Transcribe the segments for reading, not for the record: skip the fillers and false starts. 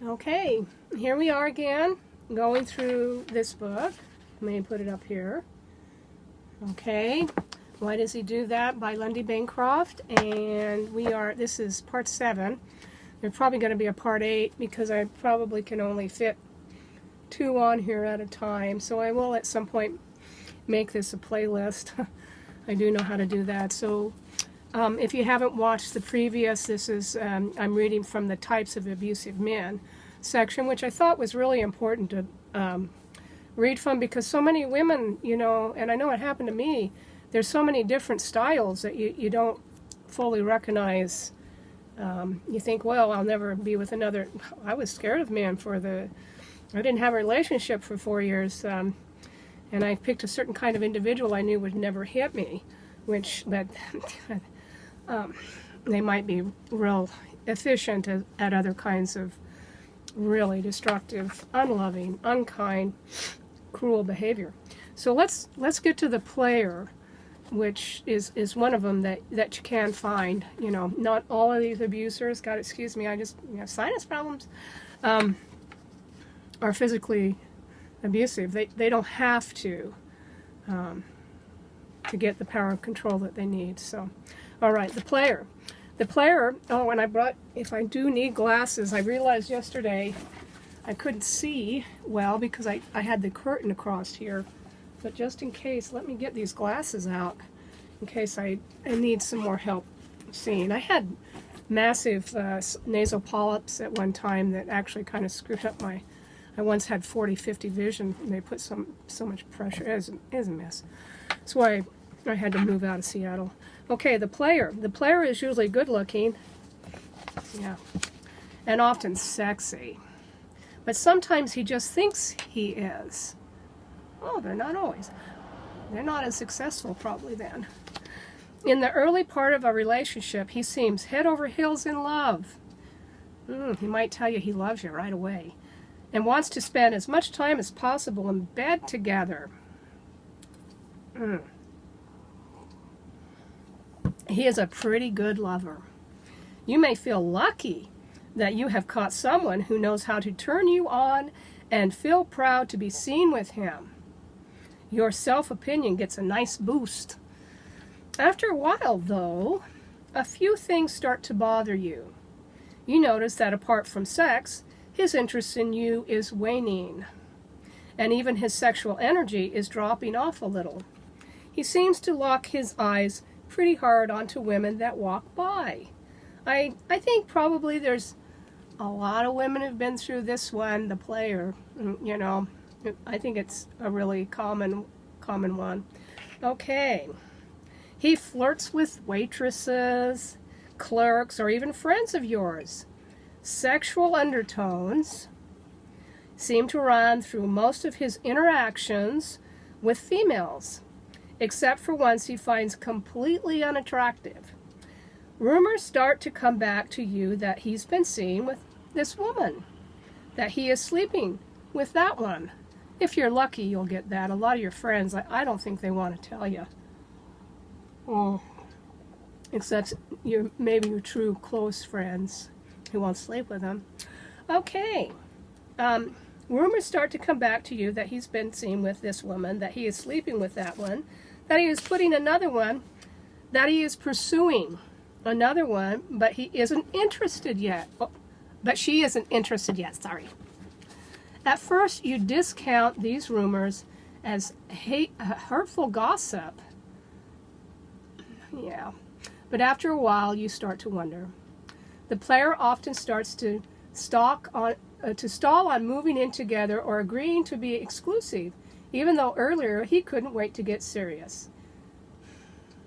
Okay, here we are again, going through this book. Let me put it up here. Okay, Why Does He Do That by Lundy, Bancroft, and this is part 7. There's probably going to be a part 8 because I probably can only fit 2 on here at a time, so I will at some point make this a playlist. I do know how to do that. So if you haven't watched the previous, this is I'm reading from the Types of Abusive Men section, which I thought was really important to read from, because so many women, and I know it happened to me, there's so many different styles that you don't fully recognize. You think, well, I'll never be with another. I was scared of men I didn't have a relationship for 4 years, and I picked a certain kind of individual I knew would never hit me, which they might be real efficient at other kinds of really destructive, unloving, unkind, cruel behavior. So let's get to the player, which is one of them that you can find. Not all of these abusers, God excuse me, I just sinus problems, are physically abusive. They don't have to get the power and control that they need. So, all right, the player. Oh, and if I do need glasses, I realized yesterday I couldn't see well because I had the curtain across here. But just in case, let me get these glasses out in case I need some more help seeing. I had massive nasal polyps at one time that actually kind of screwed up I once had 40/50 vision, and they put so much pressure. It is a mess. That's why I had to move out of Seattle. Okay, the player. The player is usually good looking, and often sexy. But sometimes he just thinks he is. Oh, they're not always. They're not as successful probably then. In the early part of a relationship, he seems head over heels in love. He might tell you he loves you right away and wants to spend as much time as possible in bed together. He is a pretty good lover. You may feel lucky that you have caught someone who knows how to turn you on and feel proud to be seen with him. Your self-opinion gets a nice boost. After a while, though, a few things start to bother you. You notice that apart from sex, his interest in you is waning, and even his sexual energy is dropping off a little. He seems to lock his eyes pretty hard onto women that walk by. I think probably there's a lot of women who've been through this one, the player. I think it's a really common one. Okay. He flirts with waitresses, clerks, or even friends of yours. Sexual undertones seem to run through most of his interactions with females, except for ones he finds completely unattractive. Rumors start to come back to you that he's been seen with this woman, that he is sleeping with that one. If you're lucky, you'll get that. A lot of your friends, I don't think they want to tell you. Except maybe your true close friends who won't sleep with him. Okay. Rumors start to come back to you that he's been seen with this woman, that he is sleeping with that one, that he is putting another one, that he is pursuing another one, but he isn't interested yet. But she isn't interested yet, sorry. At first, you discount these rumors as hurtful gossip. Yeah. But after a while, you start to wonder. The player often starts to stall on moving in together or agreeing to be exclusive, even though earlier he couldn't wait to get serious.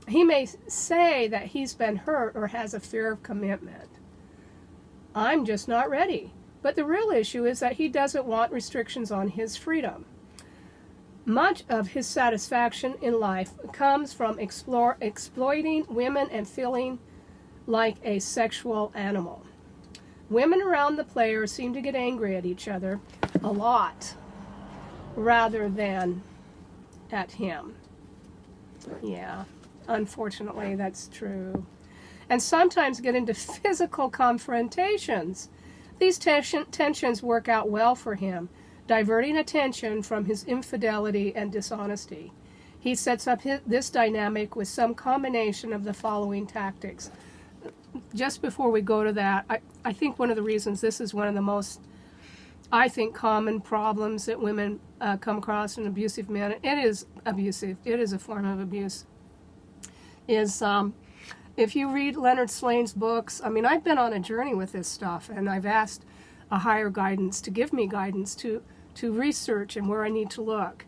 He may say that he's been hurt or has a fear of commitment. I'm just not ready. But the real issue is that he doesn't want restrictions on his freedom. Much of his satisfaction in life comes from exploiting women and feeling like a sexual animal. Women around the player seem to get angry at each other a lot rather than at him. Yeah, unfortunately, that's true. And sometimes get into physical confrontations. These tensions work out well for him, diverting attention from his infidelity and dishonesty. He sets up this dynamic with some combination of the following tactics. Just before we go to that, I think one of the reasons this is one of the most, I think, common problems that women come across in abusive men, it is abusive, it is a form of abuse, is if you read Leonard Slane's books, I mean, I've been on a journey with this stuff, and I've asked a higher guidance to give me guidance to research and where I need to look.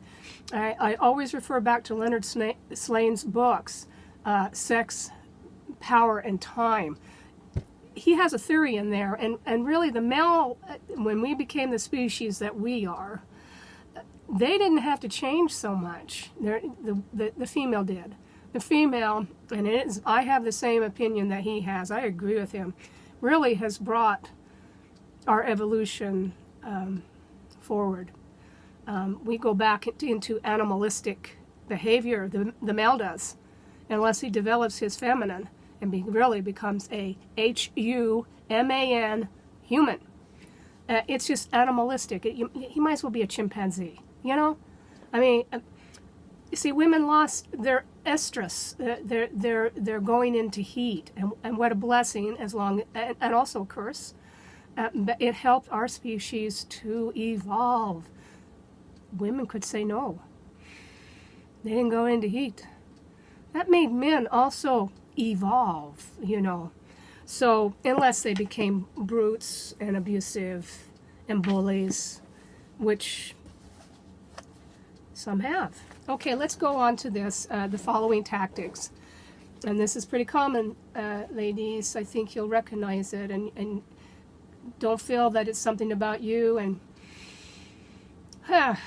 I always refer back to Leonard Slane's books, Sex, Power, and Time. He has a theory in there, and really the male, when we became the species that we are, they didn't have to change so much. The female did. The female, and I have the same opinion that he has, I agree with him, really has brought our evolution forward. We go back into animalistic behavior, the male does, unless he develops his feminine and really becomes a human, human. It's just animalistic. He might as well be a chimpanzee, you know? I mean, you see, women lost their estrus. They're going into heat, and what a blessing, and also a curse. But it helped our species to evolve. Women could say no. They didn't go into heat. That made men also evolve, you know. So unless they became brutes and abusive and bullies, which some have. Okay, let's go on to this, the following tactics. And this is pretty common, ladies. I think you'll recognize it, and don't feel that it's something about you. And if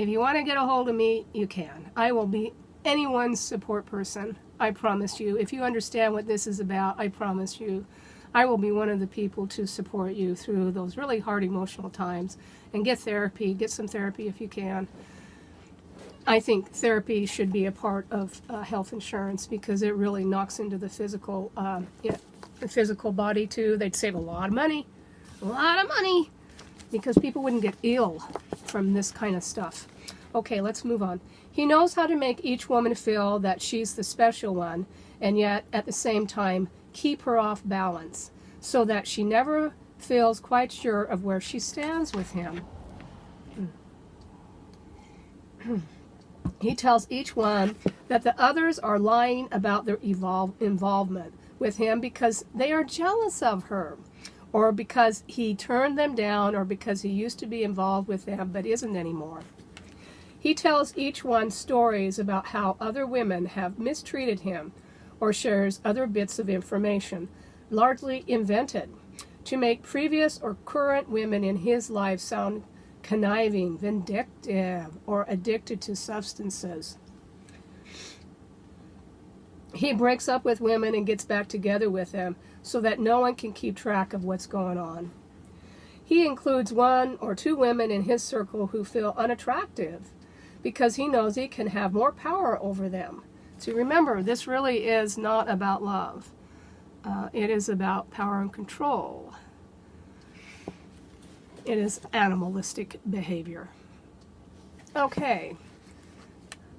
you want to get a hold of me, you can. I will be anyone's support person. I promise you. If you understand what this is about, I promise you, I will be one of the people to support you through those really hard emotional times. And get therapy. Get some therapy if you can. I think therapy should be a part of health insurance because it really knocks into the physical body too. They'd save a lot of money, because people wouldn't get ill from this kind of stuff. Okay, let's move on. He knows how to make each woman feel that she's the special one, and yet at the same time keep her off balance, so that she never feels quite sure of where she stands with him. He tells each one that the others are lying about their involvement with him because they are jealous of her, or because he turned them down, or because he used to be involved with them but isn't anymore. He tells each one stories about how other women have mistreated him, or shares other bits of information, largely invented, to make previous or current women in his life sound conniving, vindictive, or addicted to substances. He breaks up with women and gets back together with them so that no one can keep track of what's going on. He includes 1 or 2 women in his circle who feel unattractive because he knows he can have more power over them. So remember, this really is not about love. It is about power and control. It is animalistic behavior. Okay.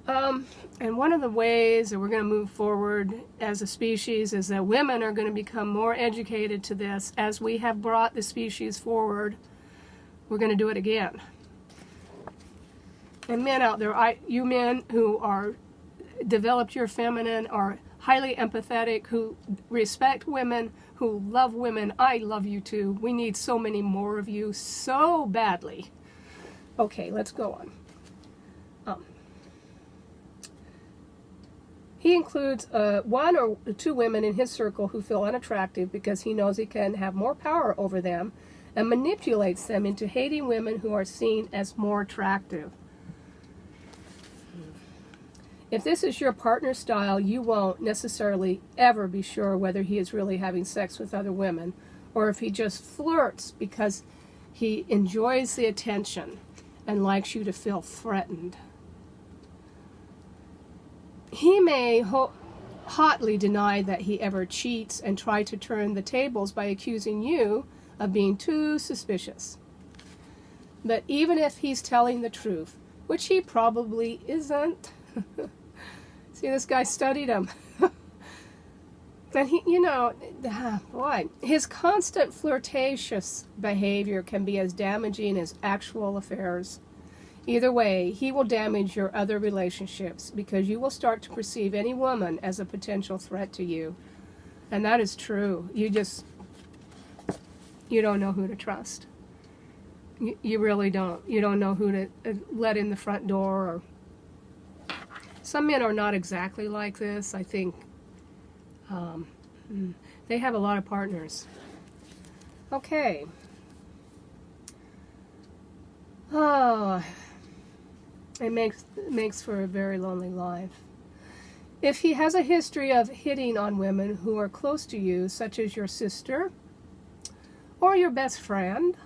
And one of the ways that we're going to move forward as a species is that women are going to become more educated to this. As we have brought the species forward, we're going to do it again. And men out there, you men who are developed your feminine, are highly empathetic, who respect women, who love women, I love you too. We need so many more of you so badly. Okay, let's go on. He includes 1 or 2 women in his circle who feel unattractive because he knows he can have more power over them and manipulates them into hating women who are seen as more attractive. If this is your partner style, you won't necessarily ever be sure whether he is really having sex with other women or if he just flirts because he enjoys the attention and likes you to feel threatened. He may hotly deny that he ever cheats and try to turn the tables by accusing you of being too suspicious. But even if he's telling the truth, which he probably isn't, see, this guy studied him. And he, boy, his constant flirtatious behavior can be as damaging as actual affairs. Either way, he will damage your other relationships because you will start to perceive any woman as a potential threat to you. And that is true. You don't know who to trust. You really don't. You don't know who to let in the front door. Or some men are not exactly like this. I think they have a lot of partners. Okay. Oh, it makes for a very lonely life. If he has a history of hitting on women who are close to you, such as your sister or your best friend,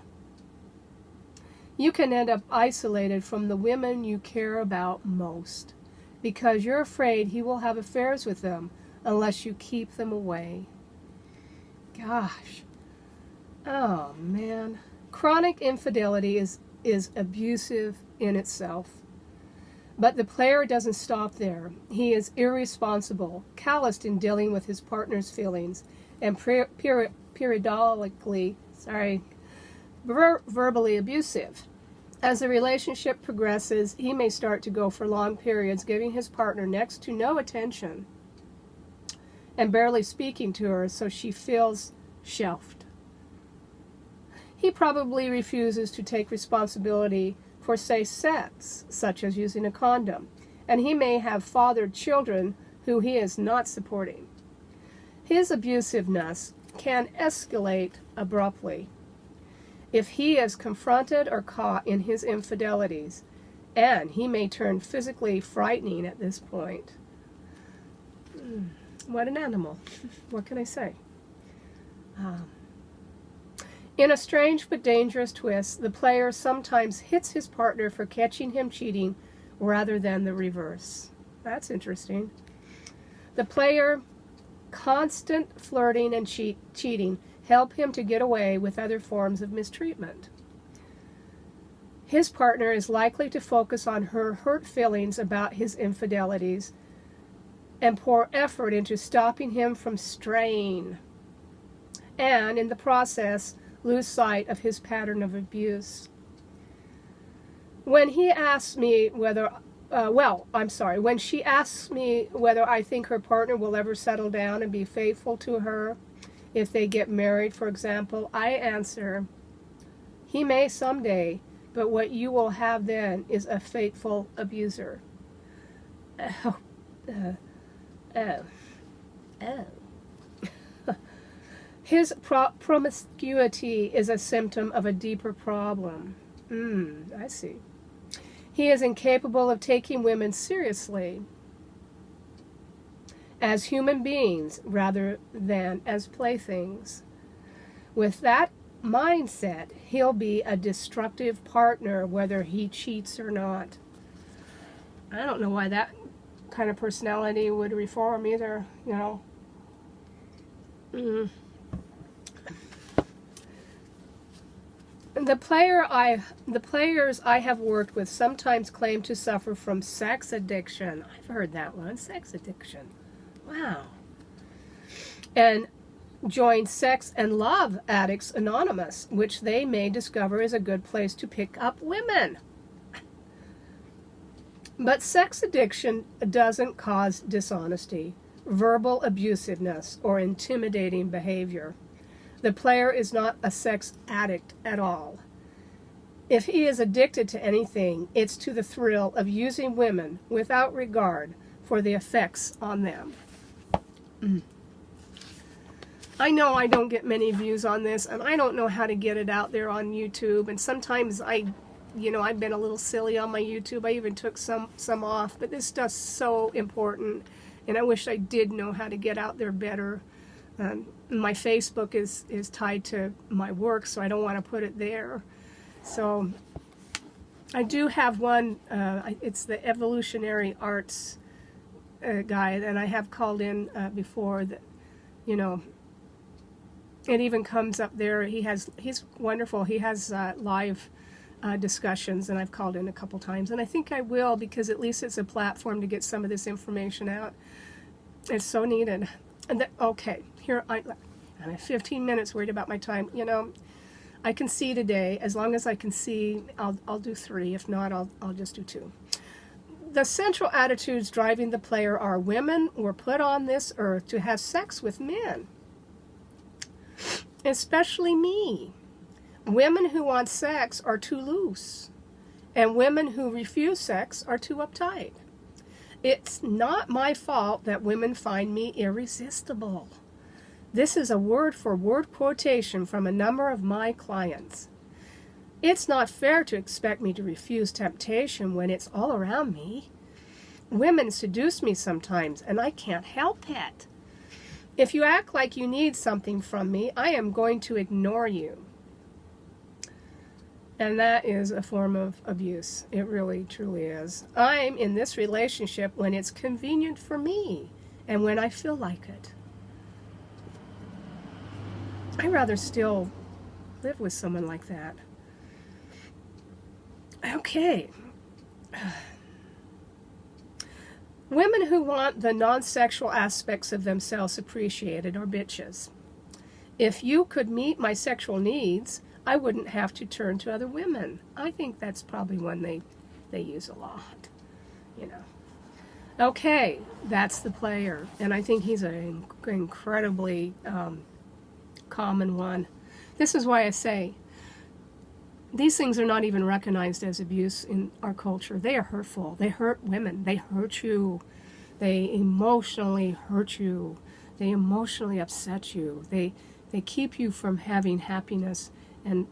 you can end up isolated from the women you care about most because you're afraid he will have affairs with them unless you keep them away. Gosh. Oh, man. Chronic infidelity is abusive in itself. But the player doesn't stop there. He is irresponsible, calloused in dealing with his partner's feelings, and periodically, verbally abusive. As the relationship progresses, he may start to go for long periods, giving his partner next to no attention and barely speaking to her, so she feels shelved. He probably refuses to take responsibility for safe sex, such as using a condom, and he may have fathered children who he is not supporting. His abusiveness can escalate abruptly if he is confronted or caught in his infidelities, and he may turn physically frightening at this point. What an animal. What can I say? In a strange but dangerous twist, the player sometimes hits his partner for catching him cheating rather than the reverse. That's interesting. The player constant flirting and cheating help him to get away with other forms of mistreatment. His partner is likely to focus on her hurt feelings about his infidelities and pour effort into stopping him from straying, and in the process lose sight of his pattern of abuse. When he asks me whether when she asks me whether I think her partner will ever settle down and be faithful to her if they get married, for example, I answer, he may someday, but what you will have then is a faithful abuser. His promiscuity is a symptom of a deeper problem. I see. He is incapable of taking women seriously as human beings rather than as playthings. With that mindset, he'll be a destructive partner whether he cheats or not. I don't know why that kind of personality would reform either, The players I have worked with sometimes claim to suffer from sex addiction. I've heard that one, sex addiction. Wow. And join Sex and Love Addicts Anonymous, which they may discover is a good place to pick up women. But sex addiction doesn't cause dishonesty, verbal abusiveness, or intimidating behavior. The player is not a sex addict at all. If he is addicted to anything, it's to the thrill of using women without regard for the effects on them. I know I don't get many views on this, and I don't know how to get it out there on YouTube, and sometimes I've been a little silly on my YouTube. I even took some off, but this stuff's so important, and I wish I did know how to get out there better. My Facebook is tied to my work, so I don't want to put it there. So I do have one, it's the Evolutionary Arts guy, and I have called in before, that, you know, it even comes up there. He's wonderful. He has live discussions, and I've called in a couple times, and I think I will, because at least it's a platform to get some of this information out. It's so needed. And okay, here I'm at 15 minutes, worried about my time. You know, I can see today. As long as I can see, I'll do 3. If not, I'll just do 2. The central attitudes driving the player are: women were put on this earth to have sex with men, especially me. Women who want sex are too loose, and women who refuse sex are too uptight. It's not my fault that women find me irresistible. This is a word-for-word quotation from a number of my clients. It's not fair to expect me to refuse temptation when it's all around me. Women seduce me sometimes, and I can't help it. If you act like you need something from me, I am going to ignore you. And that is a form of abuse. It really, truly is. I'm in this relationship when it's convenient for me and when I feel like it. I'd rather still live with someone like that. Okay. Women who want the non-sexual aspects of themselves appreciated are bitches. If you could meet my sexual needs, I wouldn't have to turn to other women. I think that's probably one they use a lot, you know. Okay, that's the player, and I think he's an incredibly common one. This is why I say these things are not even recognized as abuse in our culture. They are hurtful. They hurt women. They hurt you. They emotionally hurt you. They emotionally upset you. They keep you from having happiness and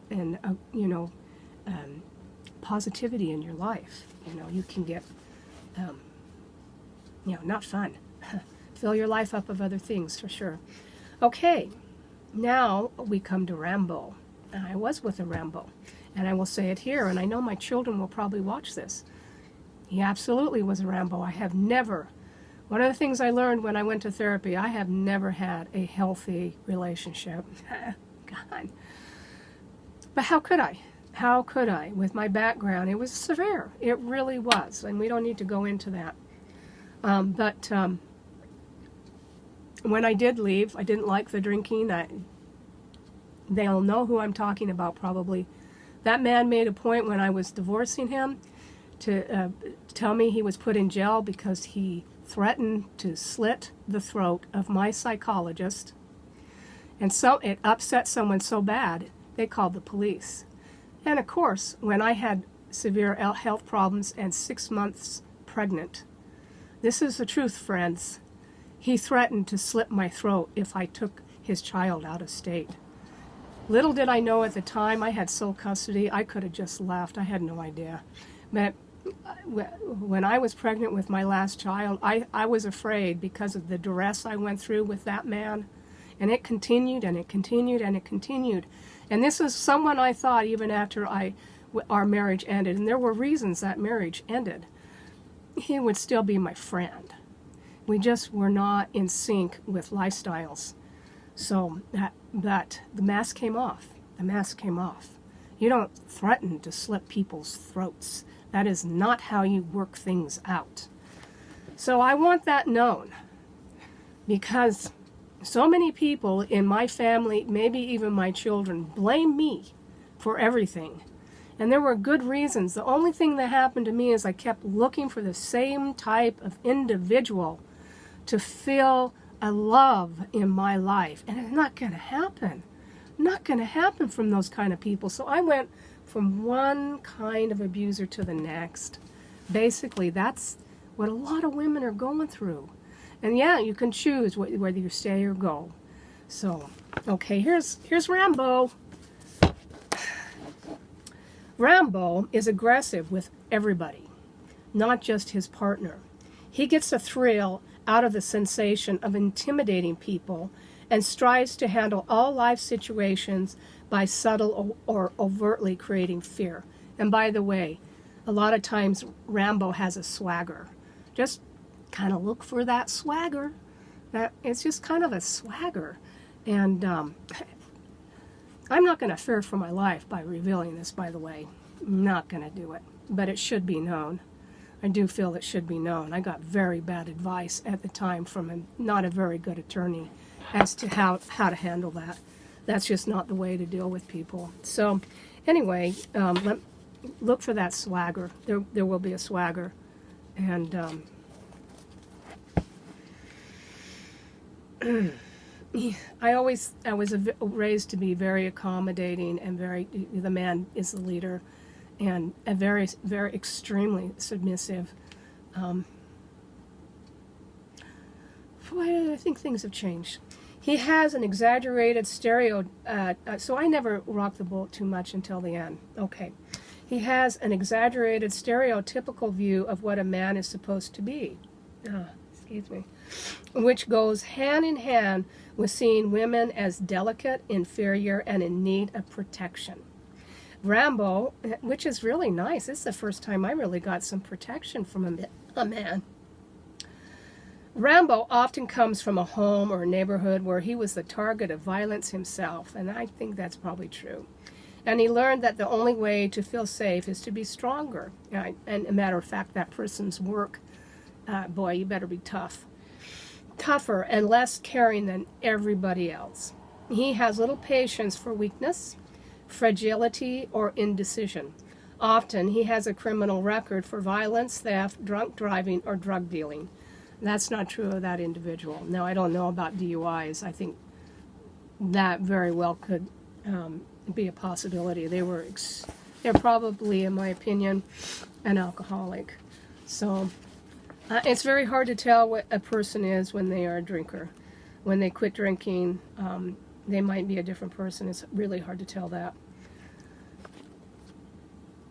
you know, positivity in your life. You know, you can get, you know, not fun. Fill your life up of other things, for sure. Okay, now we come to Rambo. I was with a Rambo, and I will say it here, and I know my children will probably watch this. He absolutely was a Rambo. I have never, one of the things I learned when I went to therapy, I have never had a healthy relationship. God. But how could I? How could I? With my background, it was severe. It really was, and we don't need to go into that. But when I did leave, I didn't like the drinking. They'll know who I'm talking about probably. That man made a point when I was divorcing him to tell me he was put in jail because he threatened to slit the throat of my psychologist. And so it upset someone so bad, they called the police. And of course, when I had severe health problems and 6 months pregnant, this is the truth, friends. He threatened to slit my throat if I took his child out of state. Little did I know at the time, I had sole custody. I could have just left. I had no idea. But when I was pregnant with my last child, I was afraid because of the duress I went through with that man. And it continued, and it continued, and it continued. And this is someone I thought even after our marriage ended, and there were reasons that marriage ended, he would still be my friend. We just were not in sync with lifestyles. So that the mask came off. The mask came off. You don't threaten to slit people's throats. That is not how you work things out. So I want that known, because so many people in my family, maybe even my children, blame me for everything. And there were good reasons. The only thing that happened to me is I kept looking for the same type of individual to feel a love in my life. And it's not going to happen. Not going to happen from those kind of people. So I went from one kind of abuser to the next. Basically, that's what a lot of women are going through. And yeah, you can choose whether you stay or go. So, okay, here's Rambo. Rambo is aggressive with everybody, not just his partner. He gets a thrill out of the sensation of intimidating people and strives to handle all life situations by subtle or overtly creating fear. And by the way, a lot of times Rambo has a swagger. Just kind of look for that swagger. That it's just kind of a swagger. And I'm not going to fear for my life by revealing this, by the way. I'm not going to do it. But it should be known. I do feel it should be known. I got very bad advice at the time from not a very good attorney as to how to handle that. That's just not the way to deal with people. So anyway, look for that swagger. There will be a swagger. And I was raised to be very accommodating and the man is the leader, and a very, very extremely submissive. I think things have changed. He has an exaggerated so I never rocked the boat too much until the end. Okay. He has an exaggerated stereotypical view of what a man is supposed to be. Excuse me. Which goes hand in hand with seeing women as delicate, inferior, and in need of protection. Rambo, which is really nice. This is the first time I really got some protection from a man. Rambo often comes from a home or a neighborhood where he was the target of violence himself, and I think that's probably true. And he learned that the only way to feel safe is to be stronger. And a matter of fact, that person's work, boy, you better be tougher and less caring than everybody else. He has little patience for weakness, fragility, or indecision. Often he has a criminal record for violence, theft, drunk driving, or drug dealing. That's not true of that individual. Now, I don't know about DUIs. I think that very well could be a possibility. They're probably, in my opinion, an alcoholic. So it's very hard to tell what a person is when they are a drinker. When they quit drinking, they might be a different person. It's really hard to tell that.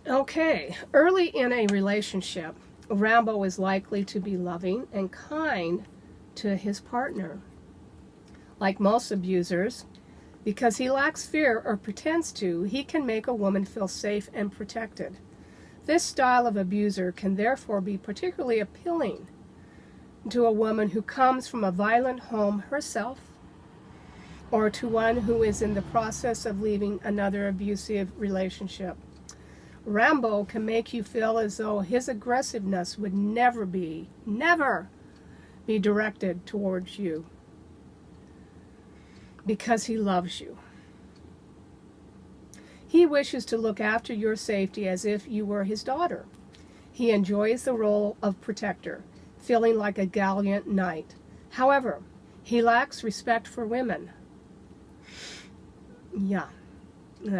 Okay, early in a relationship, Rambo is likely to be loving and kind to his partner. Like most abusers, because he lacks fear or pretends to, he can make a woman feel safe and protected. This style of abuser can therefore be particularly appealing to a woman who comes from a violent home herself, or to one who is in the process of leaving another abusive relationship. Rambo can make you feel as though his aggressiveness would never be directed towards you, because he loves you. He wishes to look after your safety as if you were his daughter. He enjoys the role of protector, feeling like a gallant knight. However, he lacks respect for women. Yeah.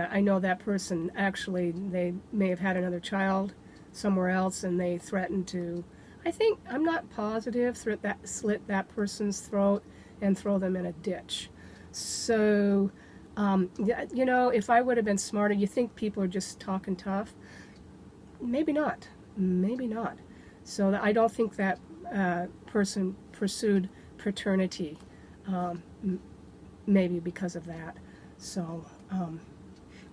I know that person, actually, they may have had another child somewhere else, and they threatened to, I'm not positive, slit that person's throat and throw them in a ditch. So, if I would have been smarter, you think people are just talking tough? Maybe not. Maybe not. So I don't think that person pursued paternity, maybe because of that. So,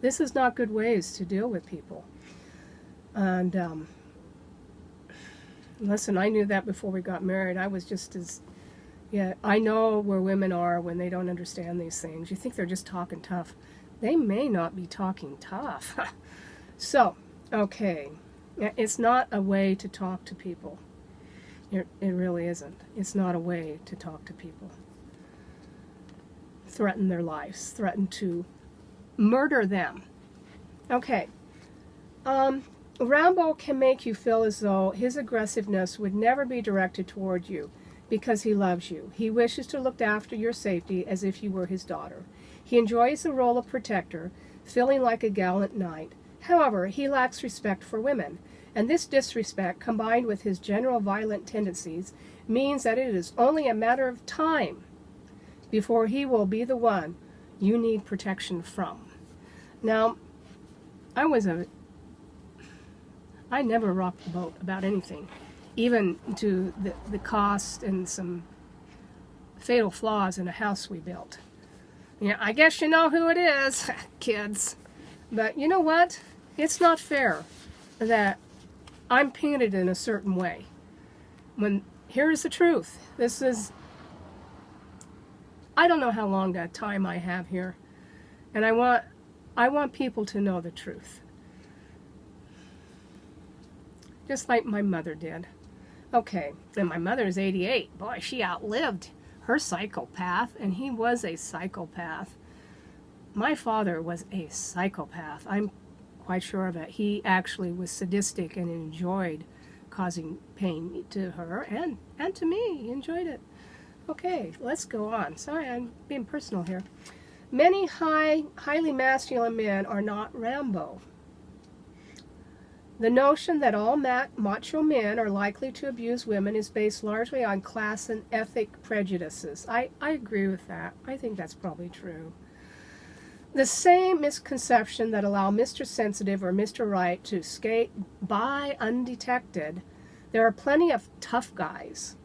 this is not good ways to deal with people. And listen, I knew that before we got married. I was just I know where women are when they don't understand these things. You think they're just talking tough. They may not be talking tough. So, okay, it's not a way to talk to people. It really isn't. It's not a way to talk to people. Threaten their lives, threaten to murder them. Okay. Rambo can make you feel as though his aggressiveness would never be directed toward you, because he loves you. He wishes to look after your safety as if you were his daughter. He enjoys the role of protector, feeling like a gallant knight. However, he lacks respect for women, and this disrespect, combined with his general violent tendencies, means that it is only a matter of time before he will be the one you need protection from. Now, I never rocked the boat about anything, even to the cost and some fatal flaws in a house we built. Yeah, I guess you know who it is, kids. But you know what? It's not fair that I'm painted in a certain way when here is the truth. I don't know how long that time I have here, and I want people to know the truth. Just like my mother did. Okay, and my mother is 88. Boy, she outlived her psychopath, and he was a psychopath. My father was a psychopath. I'm quite sure of it. He actually was sadistic and enjoyed causing pain to her and to me. He enjoyed it. Okay, let's go on. Sorry, I'm being personal here. Many highly masculine men are not Rambo. The notion that all macho men are likely to abuse women is based largely on class and ethnic prejudices. I agree with that. I think that's probably true. The same misconception that allow Mr. Sensitive or Mr. Right to skate by undetected. There are plenty of tough guys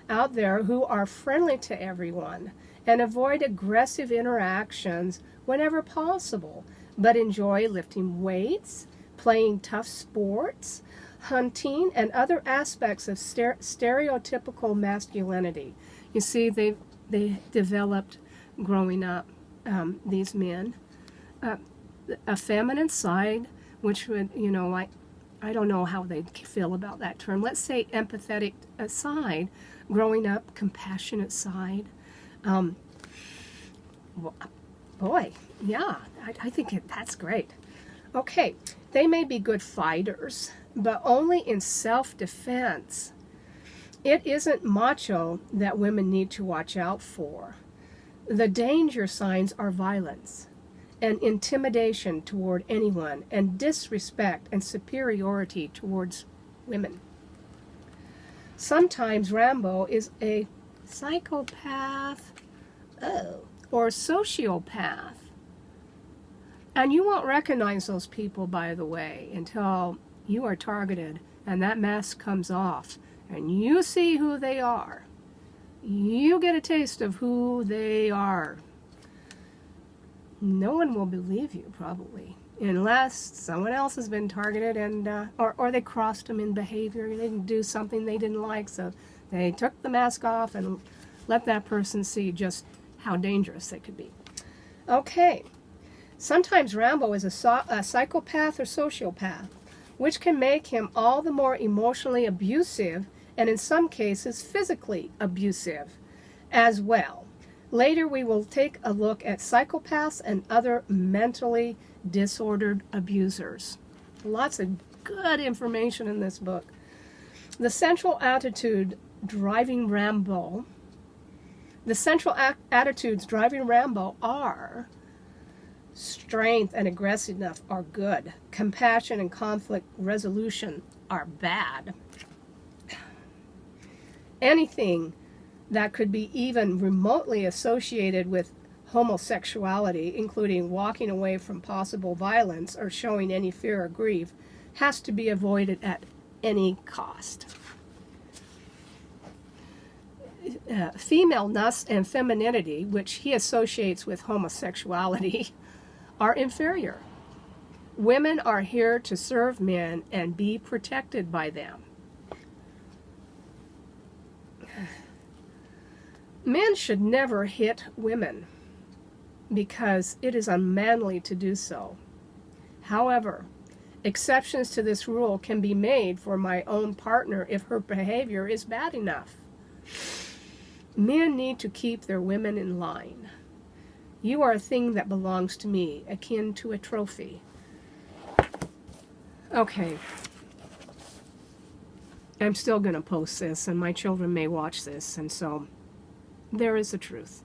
out there who are friendly to everyone and avoid aggressive interactions whenever possible, but enjoy lifting weights, playing tough sports, hunting, and other aspects of stereotypical masculinity. You see, they developed growing up, these men, a feminine side, which would, I don't know how they'd feel about that term. Let's say empathetic side, growing up, compassionate side. Boy, yeah, I think that's great. Okay, they may be good fighters, but only in self-defense. It isn't macho that women need to watch out for. The danger signs are violence and intimidation toward anyone, and disrespect and superiority towards women. Sometimes Rambo is a psychopath or sociopath. And you won't recognize those people, by the way, until you are targeted and that mask comes off and you see who they are. You get a taste of who they are. No one will believe you, probably, unless someone else has been targeted and or they crossed them in behavior. They didn't do something they didn't like, so they took the mask off and let that person see just how dangerous they could be. Okay. Sometimes Rambo is a psychopath or sociopath, which can make him all the more emotionally abusive and in some cases physically abusive as well. Later we will take a look at psychopaths and other mentally disordered abusers. Lots of good information in this book. The central attitudes driving Rambo are strength and aggressiveness are good. Compassion and conflict resolution are bad. Anything that could be even remotely associated with homosexuality, including walking away from possible violence or showing any fear or grief, has to be avoided at any cost. Femaleness and femininity, which he associates with homosexuality, are inferior. Women are here to serve men and be protected by them. Men should never hit women because it is unmanly to do so. However, exceptions to this rule can be made for my own partner if her behavior is bad enough. Men need to keep their women in line. You are a thing that belongs to me, akin to a trophy. Okay. I'm still going to post this, and my children may watch this, and so there is the truth.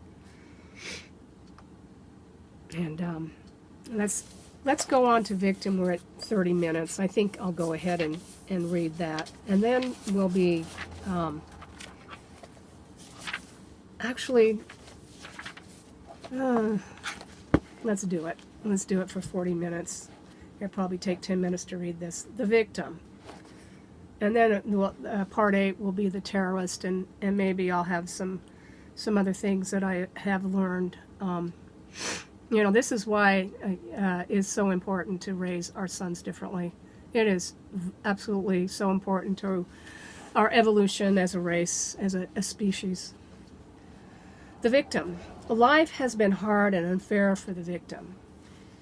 And let's go on to victim. We're at 30 minutes. I think I'll go ahead and read that. And then we'll be... let's do it. Let's do it for 40 minutes. It'll probably take 10 minutes to read this. The victim. And then part 8 will be the terrorist, and maybe I'll have some other things that I have learned. This is why it's so important to raise our sons differently. It is absolutely so important to our evolution as a race, as a species. The victim. Life has been hard and unfair for the victim.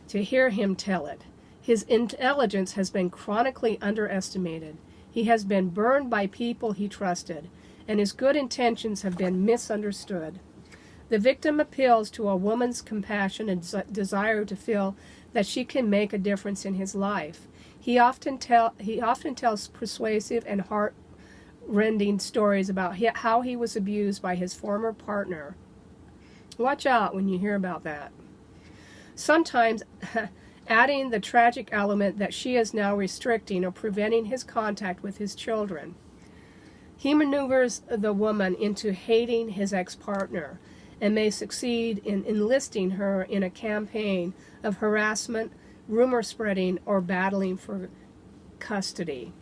To hear him tell it. His intelligence has been chronically underestimated. He has been burned by people he trusted, and his good intentions have been misunderstood. The victim appeals to a woman's compassion and desire to feel that she can make a difference in his life. He often tells persuasive and heart-rending stories about how he was abused by his former partner. Watch out when you hear about that. Sometimes adding the tragic element that she is now restricting or preventing his contact with his children. He maneuvers the woman into hating his ex-partner and may succeed in enlisting her in a campaign of harassment, rumor spreading, or battling for custody.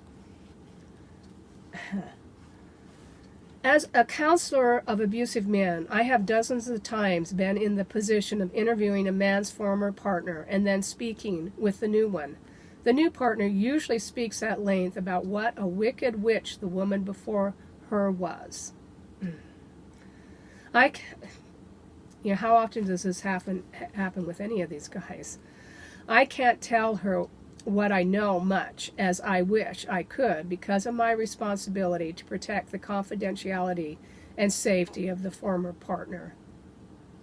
As a counselor of abusive men, I have dozens of times been in the position of interviewing a man's former partner and then speaking with the new one. The new partner usually speaks at length about what a wicked witch the woman before her was. How often does this happen with any of these guys? I can't tell her what I know much as I wish I could because of my responsibility to protect the confidentiality and safety of the former partner.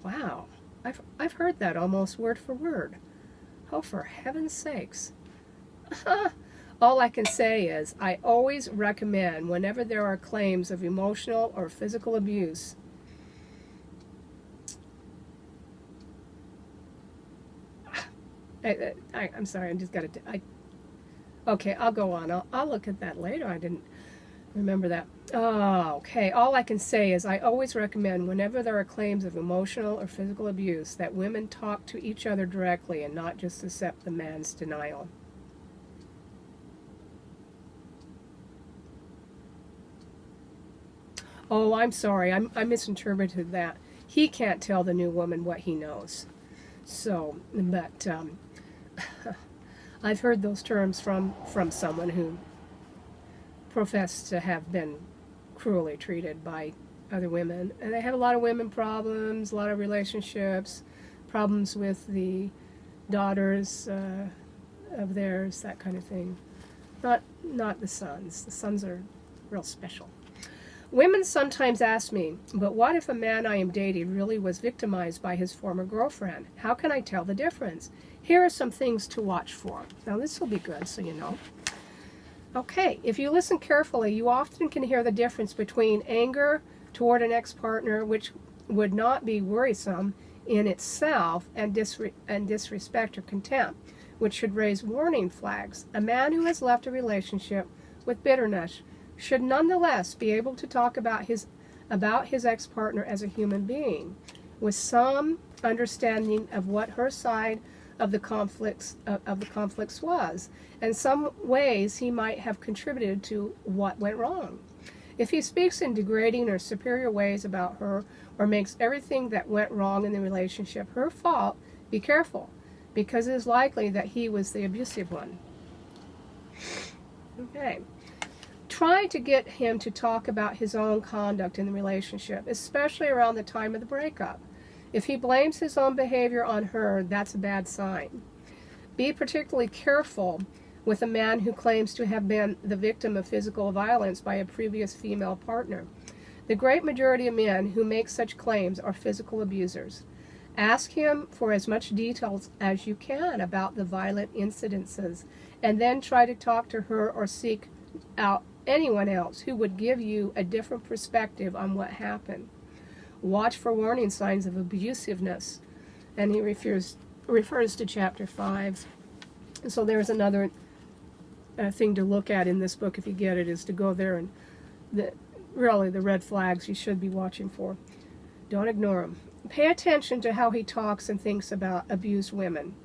Wow, I've heard that almost word for word. Oh, for heaven's sakes. All I can say is I always recommend whenever there are claims of emotional or physical abuse, I'm sorry, I just got to... Okay, I'll go on. I'll look at that later. I didn't remember that. Oh, okay. All I can say is I always recommend whenever there are claims of emotional or physical abuse that women talk to each other directly and not just accept the man's denial. Oh, I'm sorry. I misinterpreted that. He can't tell the new woman what he knows. So, but I've heard those terms from someone who professed to have been cruelly treated by other women. And they have a lot of women problems, a lot of relationships, problems with the daughters of theirs, that kind of thing. Not the sons. The sons are real special. Women sometimes ask me, but what if a man I am dating really was victimized by his former girlfriend? How can I tell the difference? Here are some things to watch for. Now this will be good, so you know. Okay, if you listen carefully, you often can hear the difference between anger toward an ex-partner, which would not be worrisome in itself, and disrespect or contempt, which should raise warning flags. A man who has left a relationship with bitterness should nonetheless be able to talk about his ex-partner as a human being, with some understanding of what her side of the conflicts was, and some ways he might have contributed to what went wrong. If he speaks in degrading or superior ways about her, or makes everything that went wrong in the relationship her fault, be careful, because it is likely that he was the abusive one. Okay. Try to get him to talk about his own conduct in the relationship, especially around the time of the breakup. If he blames his own behavior on her, that's a bad sign. Be particularly careful with a man who claims to have been the victim of physical violence by a previous female partner. The great majority of men who make such claims are physical abusers. Ask him for as much details as you can about the violent incidences, and then try to talk to her or seek out anyone else who would give you a different perspective on what happened. Watch for warning signs of abusiveness. And he refers to chapter 5. So there's another thing to look at in this book, if you get it, is to go there and really the red flags you should be watching for. Don't ignore them. Pay attention to how he talks and thinks about abused women.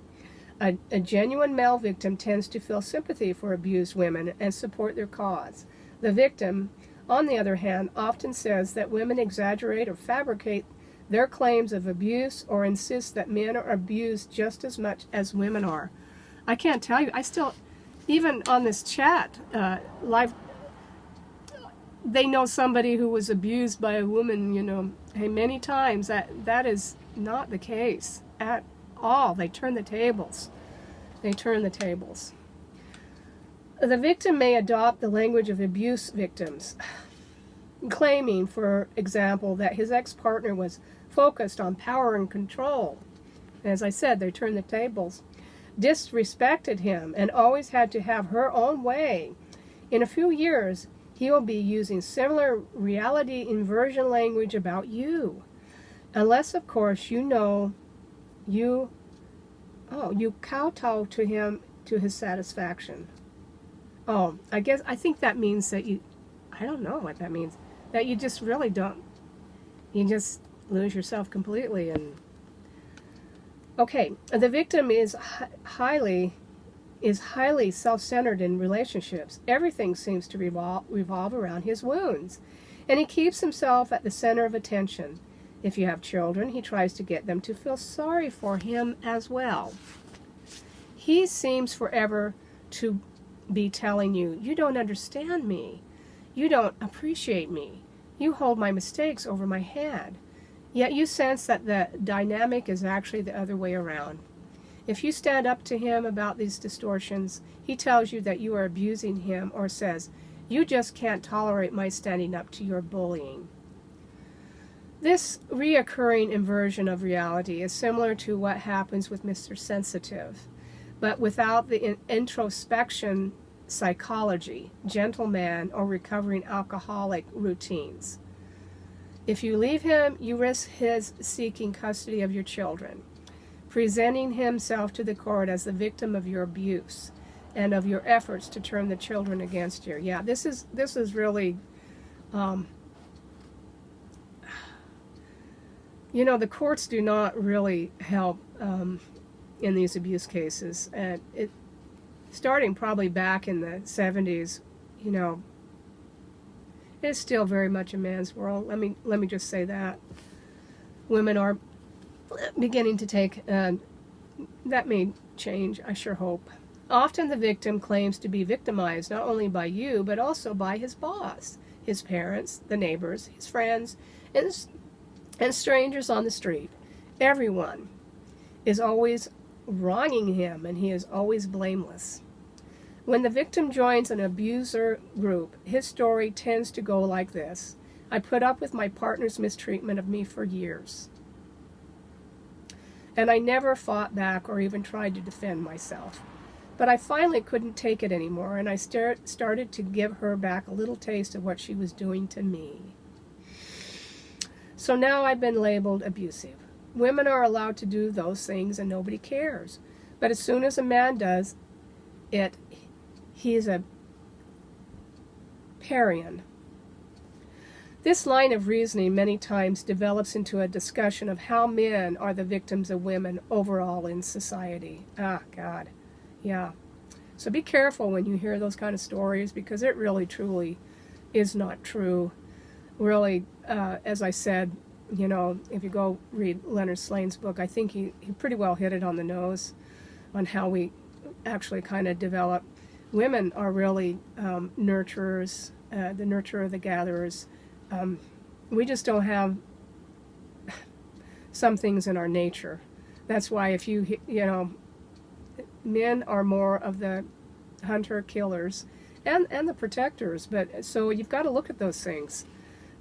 A genuine male victim tends to feel sympathy for abused women and support their cause. The victim, on the other hand, often says that women exaggerate or fabricate their claims of abuse or insist that men are abused just as much as women are. I can't tell you, I still, even on this chat, live, they know somebody who was abused by a woman, hey, many times, that is not the case at all. They turn the tables. They turn the tables. The victim may adopt the language of abuse victims, claiming, for example, that his ex-partner was focused on power and control. As I said, they turned the tables. Disrespected him and always had to have her own way. In a few years, he will be using similar reality inversion language about you. Unless, of course, you kowtow to him to his satisfaction. I think that means that I don't know what that means. That you just really don't, you just lose yourself completely. And okay, the victim is highly self-centered in relationships. Everything seems to revolve around his wounds, and he keeps himself at the center of attention. If you have children, he tries to get them to feel sorry for him as well. He seems forever to be telling you, you don't understand me. You don't appreciate me. You hold my mistakes over my head. Yet you sense that the dynamic is actually the other way around. If you stand up to him about these distortions, he tells you that you are abusing him or says, you just can't tolerate my standing up to your bullying. This reoccurring inversion of reality is similar to what happens with Mr. Sensitive, but without the introspection psychology, gentleman, or recovering alcoholic routines. If you leave him, you risk his seeking custody of your children, presenting himself to the court as the victim of your abuse and of your efforts to turn the children against you. Yeah, this is really, the courts do not really help in these abuse cases. And starting probably back in the 70s, it's still very much a man's world. Let me just say that. Women are beginning to take, that may change, I sure hope. Often the victim claims to be victimized not only by you, but also by his boss, his parents, the neighbors, his friends, and strangers on the street. Everyone is always wronging him, and he is always blameless. When the victim joins an abuser group, his story tends to go like this. I put up with my partner's mistreatment of me for years, and I never fought back or even tried to defend myself. But I finally couldn't take it anymore, and I started to give her back a little taste of what she was doing to me. So now I've been labeled abusive. Women are allowed to do those things and nobody cares. But as soon as a man does it, he is a parian. This line of reasoning many times develops into a discussion of how men are the victims of women overall in society. Ah, God. Yeah. So be careful when you hear those kind of stories, because it really, truly is not true. Really, as I said, if you go read Leonard Slane's book, I think he pretty well hit it on the nose on how we actually kind of develop. Women are really nurturers, the nurturer, the gatherers. We just don't have some things in our nature. That's why if men are more of the hunter-killers and the protectors. But so you've got to look at those things.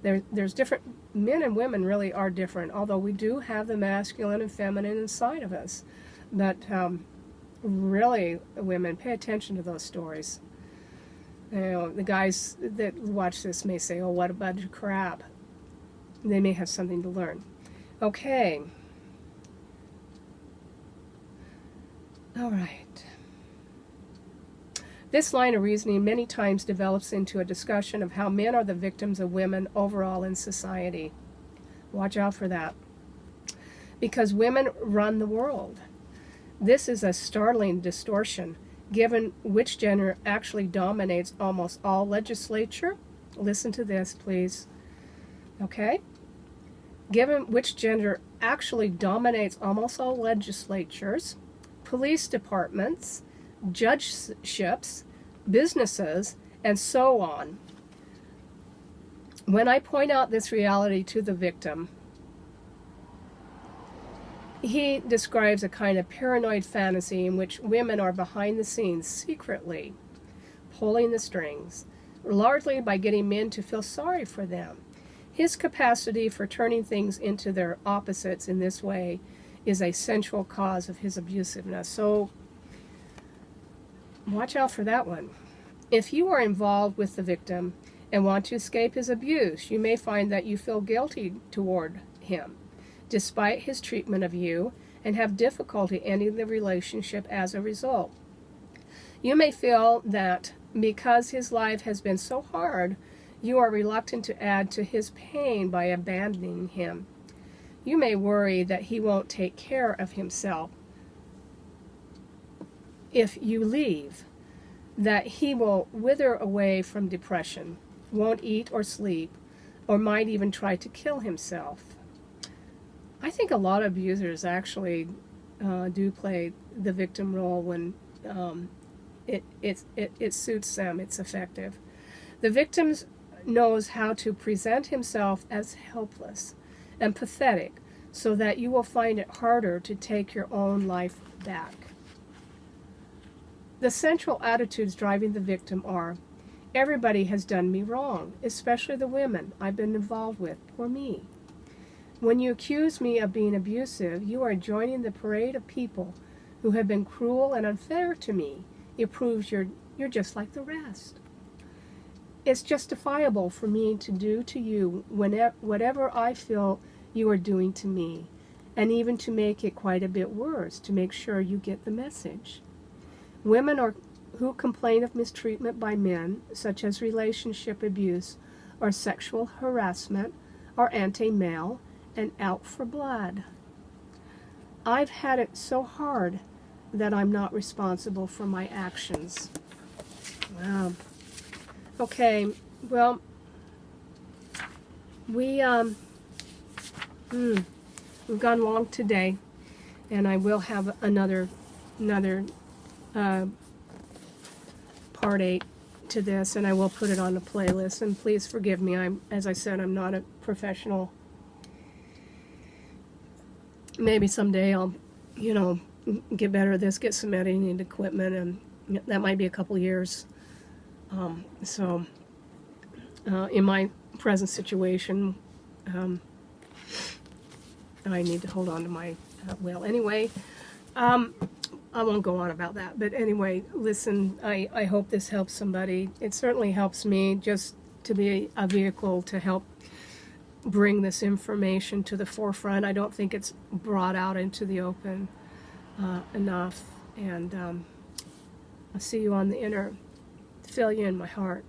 There's different, men and women really are different, although we do have the masculine and feminine inside of us. But really, women, pay attention to those stories. The guys that watch this may say, oh, what a bunch of crap. They may have something to learn. Okay. All right. This line of reasoning many times develops into a discussion of how men are the victims of women overall in society. Watch out for that. Because women run the world. This is a startling distortion, given which gender actually dominates almost all legislature. Listen to this, please. Okay? Given which gender actually dominates almost all legislatures, police departments, judgeships, businesses, and so on. When I point out this reality to the victim, he describes a kind of paranoid fantasy in which women are behind the scenes secretly pulling the strings, largely by getting men to feel sorry for them. His capacity for turning things into their opposites in this way is a central cause of his abusiveness. So watch out for that one. If you are involved with the victim and want to escape his abuse, you may find that you feel guilty toward him, despite his treatment of you, and have difficulty ending the relationship as a result. You may feel that because his life has been so hard, you are reluctant to add to his pain by abandoning him. You may worry that he won't take care of himself if you leave, that he will wither away from depression, won't eat or sleep, or might even try to kill himself. I think a lot of abusers actually do play the victim role when it suits them, it's effective. The victim knows how to present himself as helpless and pathetic so that you will find it harder to take your own life back. The central attitudes driving the victim are, everybody has done me wrong, especially the women I've been involved with, or me. When you accuse me of being abusive, you are joining the parade of people who have been cruel and unfair to me. It proves you're just like the rest. It's justifiable for me to do to you whatever I feel you are doing to me, and even to make it quite a bit worse, to make sure you get the message. Women who complain of mistreatment by men, such as relationship abuse or sexual harassment, are anti-male and out for blood. I've had it so hard that I'm not responsible for my actions. Wow. Okay, well, we've gone long today, and I will have another part 8 to this, and I will put it on the playlist. And please forgive me. As I said, I'm not a professional. Maybe someday I'll, get better at this, get some editing equipment, and that might be a couple years. In my present situation, I need to hold on to my will. Anyway, I won't go on about that. But anyway, listen, I hope this helps somebody. It certainly helps me just to be a vehicle to help bring this information to the forefront. I don't think it's brought out into the open enough. And I'll see you on the inner. Fill you in my heart.